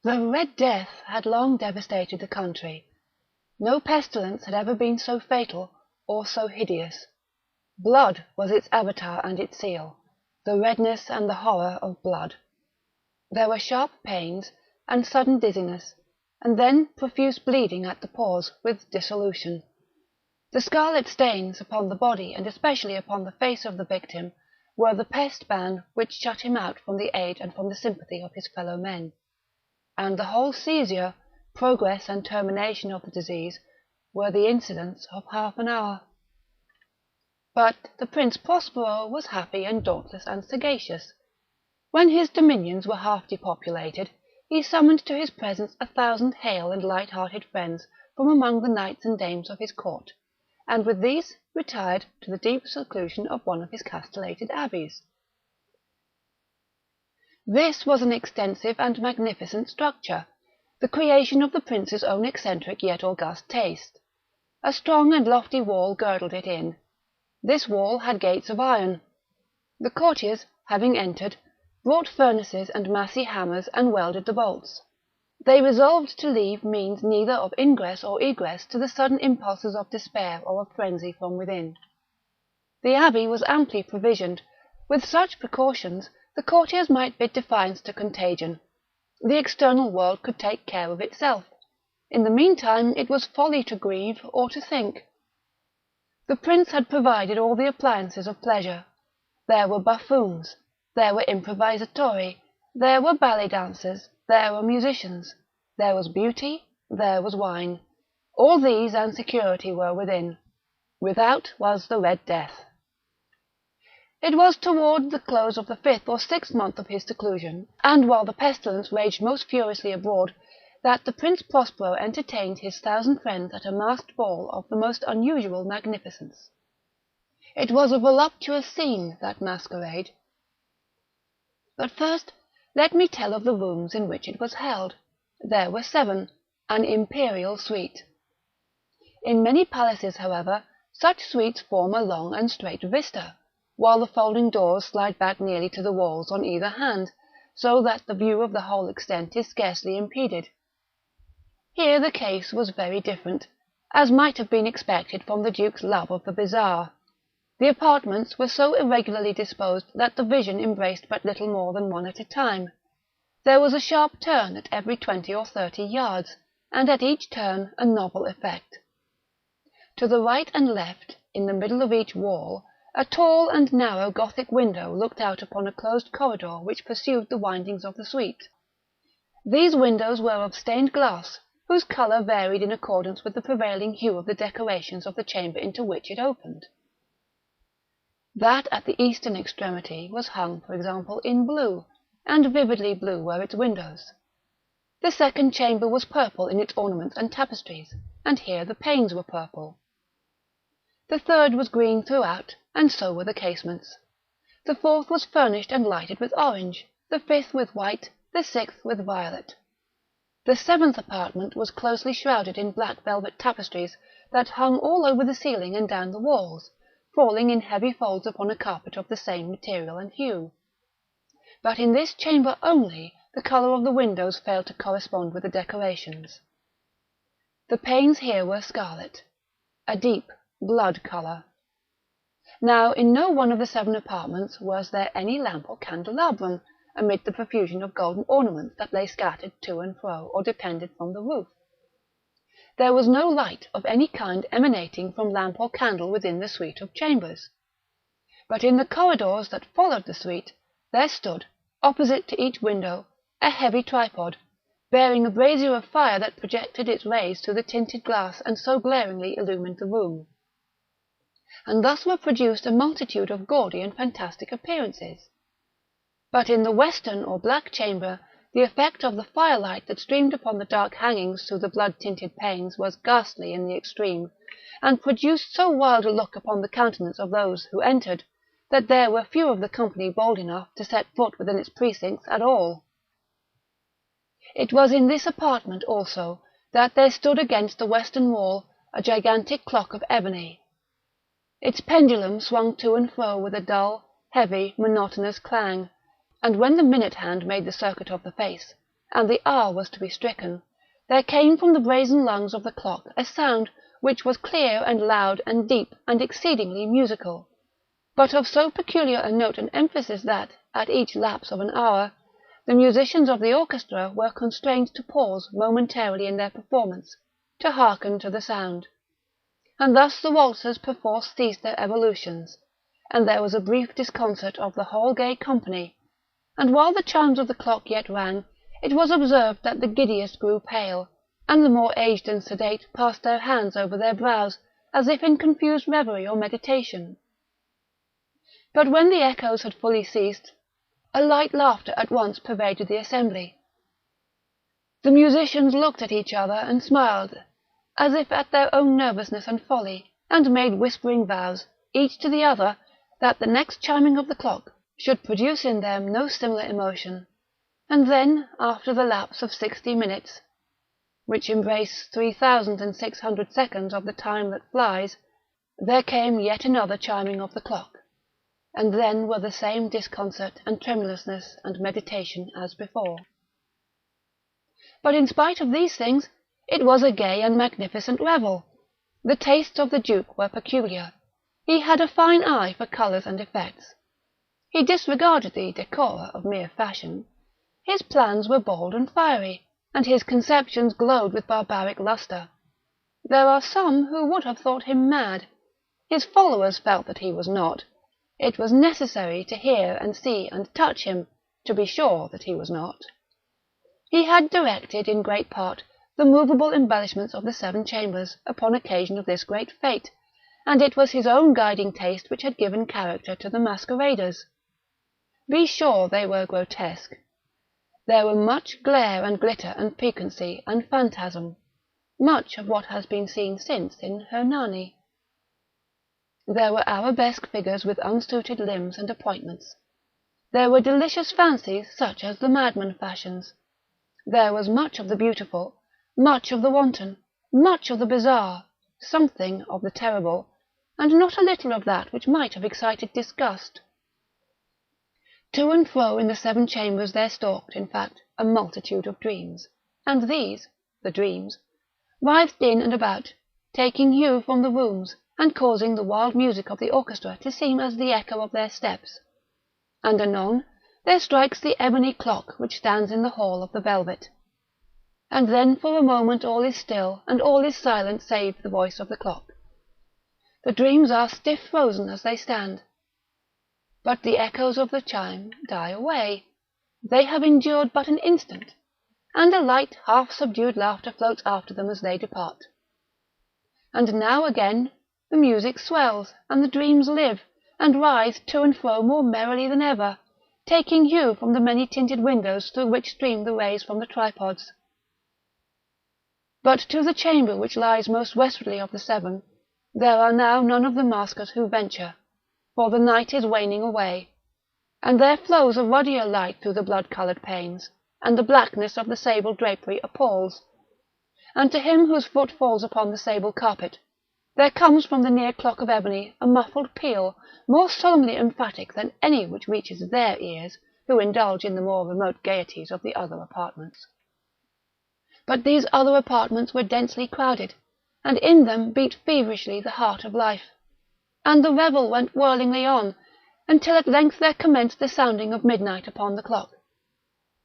The Red Death had long devastated the country. No pestilence had ever been so fatal or so hideous. Blood was its avatar and its seal, the redness and the horror of blood. There were sharp pains, and sudden dizziness, and then profuse bleeding at the pores, with dissolution. The scarlet stains upon the body, and especially upon the face of the victim, were the pest ban which shut him out from the aid and from the sympathy of his fellow men. And the whole seizure, progress and termination of the disease were the incidents of half an hour. But the Prince Prospero was happy and dauntless and sagacious. When his dominions were half depopulated, he summoned to his presence 1,000 hale and light-hearted friends from among the knights and dames of his court, and with these retired to the deep seclusion of one of his castellated abbeys. This was an extensive and magnificent structure, the creation of the prince's own eccentric yet august taste. A strong and lofty wall girdled it in. This wall had gates of iron. The courtiers, having entered, brought furnaces and massy hammers and welded the bolts. They resolved to leave means neither of ingress or egress to the sudden impulses of despair or of frenzy from within. The abbey was amply provisioned. With such precautions, the courtiers might bid defiance to contagion. The external world could take care of itself. In the meantime, it was folly to grieve or to think. The prince had provided all the appliances of pleasure. There were buffoons, there were improvisatori, there were ballet dancers, there were musicians, there was beauty, there was wine. All these and security were within. Without was the Red Death. It was toward the close of the 5th or 6th month of his seclusion, and while the pestilence raged most furiously abroad, that the Prince Prospero entertained his 1,000 friends at a masked ball of the most unusual magnificence. It was a voluptuous scene, that masquerade. But first, let me tell of the rooms in which it was held. There were 7, an imperial suite. In many palaces, however, such suites form a long and straight vista, while the folding doors slide back nearly to the walls on either hand, so that the view of the whole extent is scarcely impeded. Here the case was very different, as might have been expected from the duke's love of the bizarre. The apartments were so irregularly disposed that the vision embraced but little more than one at a time. There was a sharp turn at every 20 or 30 yards, and at each turn a novel effect. To the right and left, in the middle of each wall, a tall and narrow Gothic window looked out upon a closed corridor which pursued the windings of the suite. These windows were of stained glass, whose colour varied in accordance with the prevailing hue of the decorations of the chamber into which it opened. That at the eastern extremity was hung, for example, in blue, and vividly blue were its windows. The second chamber was purple in its ornaments and tapestries, and here the panes were purple. The third was green throughout, and so were the casements. The fourth was furnished and lighted with orange, the fifth with white, the sixth with violet. The 7th apartment was closely shrouded in black velvet tapestries that hung all over the ceiling and down the walls, falling in heavy folds upon a carpet of the same material and hue. But in this chamber only the colour of the windows failed to correspond with the decorations. The panes here were scarlet, a deep blood colour. Now in no one of the 7 apartments was there any lamp or candelabrum, amid the profusion of golden ornaments that lay scattered to and fro or depended from the roof. There was no light of any kind emanating from lamp or candle within the suite of chambers. But in the corridors that followed the suite, there stood, opposite to each window, a heavy tripod, bearing a brazier of fire that projected its rays through the tinted glass and so glaringly illumined the room. And thus were produced a multitude of gaudy and fantastic appearances. But in the western or black chamber, the effect of the firelight that streamed upon the dark hangings through the blood-tinted panes was ghastly in the extreme, and produced so wild a look upon the countenance of those who entered, that there were few of the company bold enough to set foot within its precincts at all. It was in this apartment also that there stood against the western wall a gigantic clock of ebony. Its pendulum swung to and fro with a dull, heavy, monotonous clang, and when the minute hand made the circuit of the face, and the hour was to be stricken, there came from the brazen lungs of the clock a sound which was clear and loud and deep and exceedingly musical, but of so peculiar a note and emphasis that, at each lapse of an hour, the musicians of the orchestra were constrained to pause momentarily in their performance, to hearken to the sound. And thus the waltzers perforce ceased their evolutions, and there was a brief disconcert of the whole gay company, and while the chimes of the clock yet rang, it was observed that the giddiest grew pale, and the more aged and sedate passed their hands over their brows, as if in confused reverie or meditation. But when the echoes had fully ceased, a light laughter at once pervaded the assembly. The musicians looked at each other and smiled, as if at their own nervousness and folly, and made whispering vows, each to the other, that the next chiming of the clock should produce in them no similar emotion. And then, after the lapse of 60 minutes, which embrace 3,600 seconds of the time that flies, there came yet another chiming of the clock, and then were the same disconcert and tremulousness and meditation as before. But in spite of these things, it was a gay and magnificent revel. The tastes of the Duke were peculiar. He had a fine eye for colours and effects. He disregarded the decora of mere fashion. His plans were bold and fiery, and his conceptions glowed with barbaric lustre. There are some who would have thought him mad. His followers felt that he was not. It was necessary to hear and see and touch him to be sure that he was not. He had directed, in great part, the movable embellishments of the 7 chambers upon occasion of this great fête, and it was his own guiding taste which had given character to the masqueraders. Be sure they were grotesque. There were much glare and glitter and piquancy and phantasm, much of what has been seen since in Hernani. There were arabesque figures with unsuited limbs and appointments. There were delicious fancies such as the madman fashions. There was much of the beautiful, much of the wanton, much of the bizarre, something of the terrible, and not a little of that which might have excited disgust. To and fro in the 7 chambers there stalked, in fact, a multitude of dreams, and these, the dreams, writhed in and about, taking hue from the rooms, and causing the wild music of the orchestra to seem as the echo of their steps. And anon there strikes the ebony clock which stands in the hall of the velvet. And then for a moment all is still, and all is silent save the voice of the clock. The dreams are stiff frozen as they stand. But the echoes of the chime die away. They have endured but an instant, and a light, half-subdued laughter floats after them as they depart. And now again the music swells, and the dreams live, and rise to and fro more merrily than ever, taking hue from the many-tinted windows through which stream the rays from the tripods. But to the chamber which lies most westwardly of the 7, there are now none of the maskers who venture, for the night is waning away, and there flows a ruddier light through the blood-coloured panes, and the blackness of the sable drapery appalls. And to him whose foot falls upon the sable carpet, there comes from the near clock of ebony a muffled peal, more solemnly emphatic than any which reaches their ears, who indulge in the more remote gaieties of the other apartments. But these other apartments were densely crowded, and in them beat feverishly the heart of life, and the revel went whirlingly on, until at length there commenced the sounding of midnight upon the clock.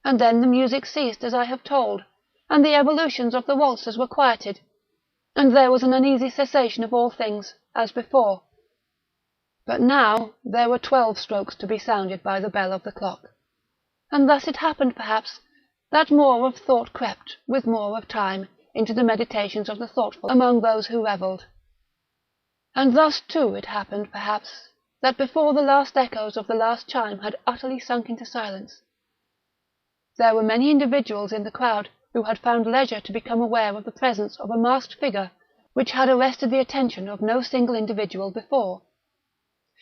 And then the music ceased, as I have told, and the evolutions of the waltzers were quieted, and there was an uneasy cessation of all things, as before. But now there were 12 strokes to be sounded by the bell of the clock, and thus it happened, perhaps, that more of thought crept, with more of time, into the meditations of the thoughtful among those who revelled. And thus too it happened, perhaps, that before the last echoes of the last chime had utterly sunk into silence, there were many individuals in the crowd who had found leisure to become aware of the presence of a masked figure which had arrested the attention of no single individual before.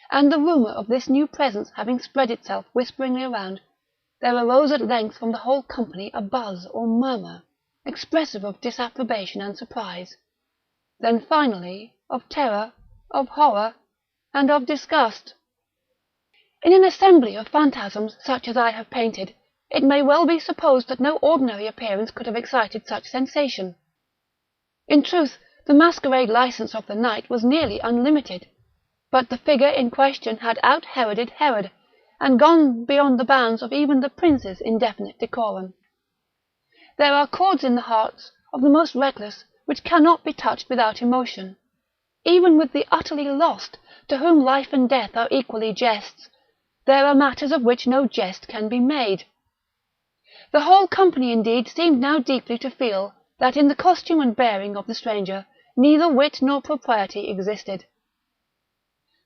And the rumour of this new presence having spread itself whisperingly around, there arose at length from the whole company a buzz or murmur, expressive of disapprobation and surprise, then finally of terror, of horror, and of disgust. In an assembly of phantasms such as I have painted, it may well be supposed that no ordinary appearance could have excited such sensation. In truth, the masquerade licence of the night was nearly unlimited, but the figure in question had out-Heroded Herod, and gone beyond the bounds of even the prince's indefinite decorum. There are chords in the hearts of the most reckless which cannot be touched without emotion. Even with the utterly lost, to whom life and death are equally jests, there are matters of which no jest can be made. The whole company indeed seemed now deeply to feel that in the costume and bearing of the stranger neither wit nor propriety existed.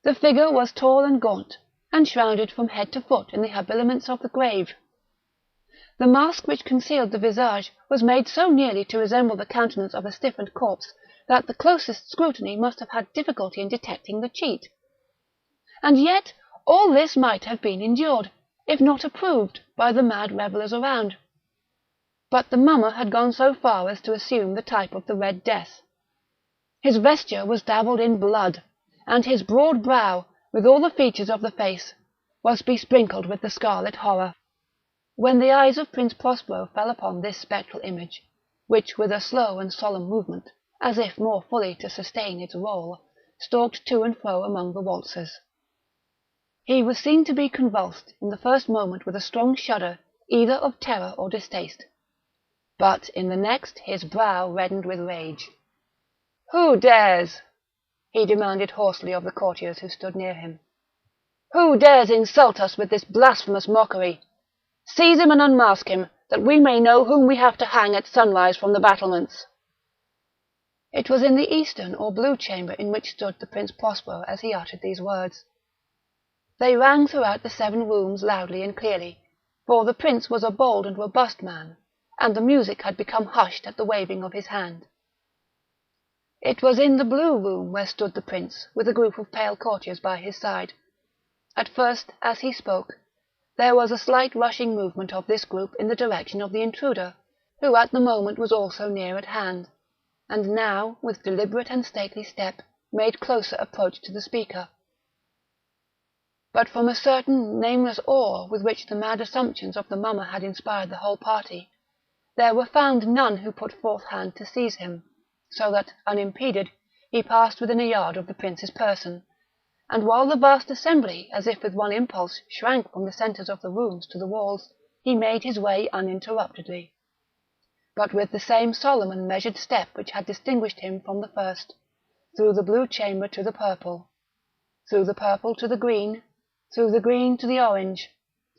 The figure was tall and gaunt, and shrouded from head to foot in the habiliments of the grave. The mask which concealed the visage was made so nearly to resemble the countenance of a stiffened corpse that the closest scrutiny must have had difficulty in detecting the cheat. And yet all this might have been endured, if not approved, by the mad revellers around. But the mummer had gone so far as to assume the type of the Red Death. His vesture was dabbled in blood, and his broad brow, with all the features of the face, was besprinkled with the scarlet horror. When the eyes of Prince Prospero fell upon this spectral image, which with a slow and solemn movement, as if more fully to sustain its role, stalked to and fro among the waltzers, he was seen to be convulsed in the first moment with a strong shudder either of terror or distaste, but in the next his brow reddened with rage. "Who dares?" he demanded hoarsely of the courtiers who stood near him. "Who dares insult us with this blasphemous mockery? Seize him and unmask him, that we may know whom we have to hang at sunrise from the battlements." It was in the eastern or blue chamber in which stood the Prince Prospero as he uttered these words. They rang throughout the 7 rooms loudly and clearly, for the prince was a bold and robust man, and the music had become hushed at the waving of his hand. It was in the blue room where stood the prince, with a group of pale courtiers by his side. At first, as he spoke, there was a slight rushing movement of this group in the direction of the intruder, who at the moment was also near at hand, and now, with deliberate and stately step, made closer approach to the speaker. But from a certain nameless awe with which the mad assumptions of the mummer had inspired the whole party, there were found none who put forth hand to seize him, so that, unimpeded, he passed within a yard of the prince's person, and while the vast assembly, as if with one impulse, shrank from the centres of the rooms to the walls, he made his way uninterruptedly, but with the same solemn and measured step which had distinguished him from the first, through the blue chamber to the purple, through the purple to the green, through the green to the orange,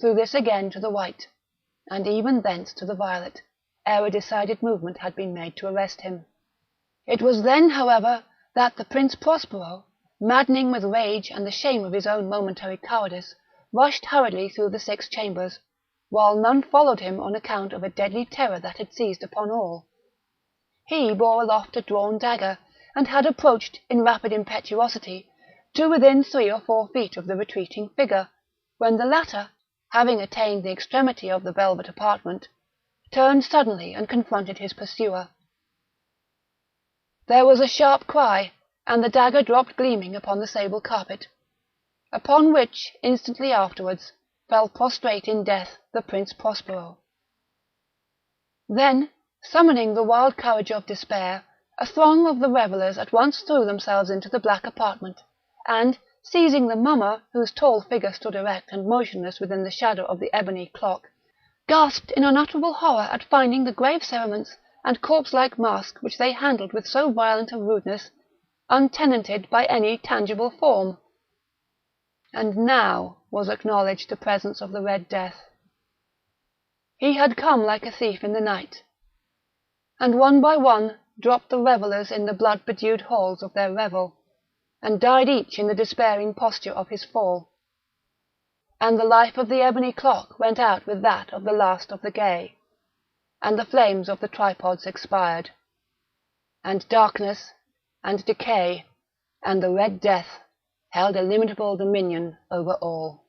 through this again to the white, and even thence to the violet, ere a decided movement had been made to arrest him. It was then, however, that the Prince Prospero, maddening with rage and the shame of his own momentary cowardice, rushed hurriedly through the 6 chambers, while none followed him on account of a deadly terror that had seized upon all. He bore aloft a drawn dagger, and had approached, in rapid impetuosity, to within 3 or 4 feet of the retreating figure, when the latter, having attained the extremity of the velvet apartment, turned suddenly and confronted his pursuer. There was a sharp cry, and the dagger dropped gleaming upon the sable carpet, upon which, instantly afterwards, fell prostrate in death the Prince Prospero. Then, summoning the wild courage of despair, a throng of the revellers at once threw themselves into the black apartment, and, seizing the mummer, whose tall figure stood erect and motionless within the shadow of the ebony clock, gasped in unutterable horror at finding the grave cerements and corpse-like mask which they handled with so violent a rudeness, untenanted by any tangible form. And now was acknowledged the presence of the Red Death. He had come like a thief in the night, and one by one dropped the revellers in the blood-bedewed halls of their revel, and died each in the despairing posture of his fall. And the life of the ebony clock went out with that of the last of the gay, and the flames of the tripods expired, and darkness, and decay, and the Red Death held illimitable dominion over all.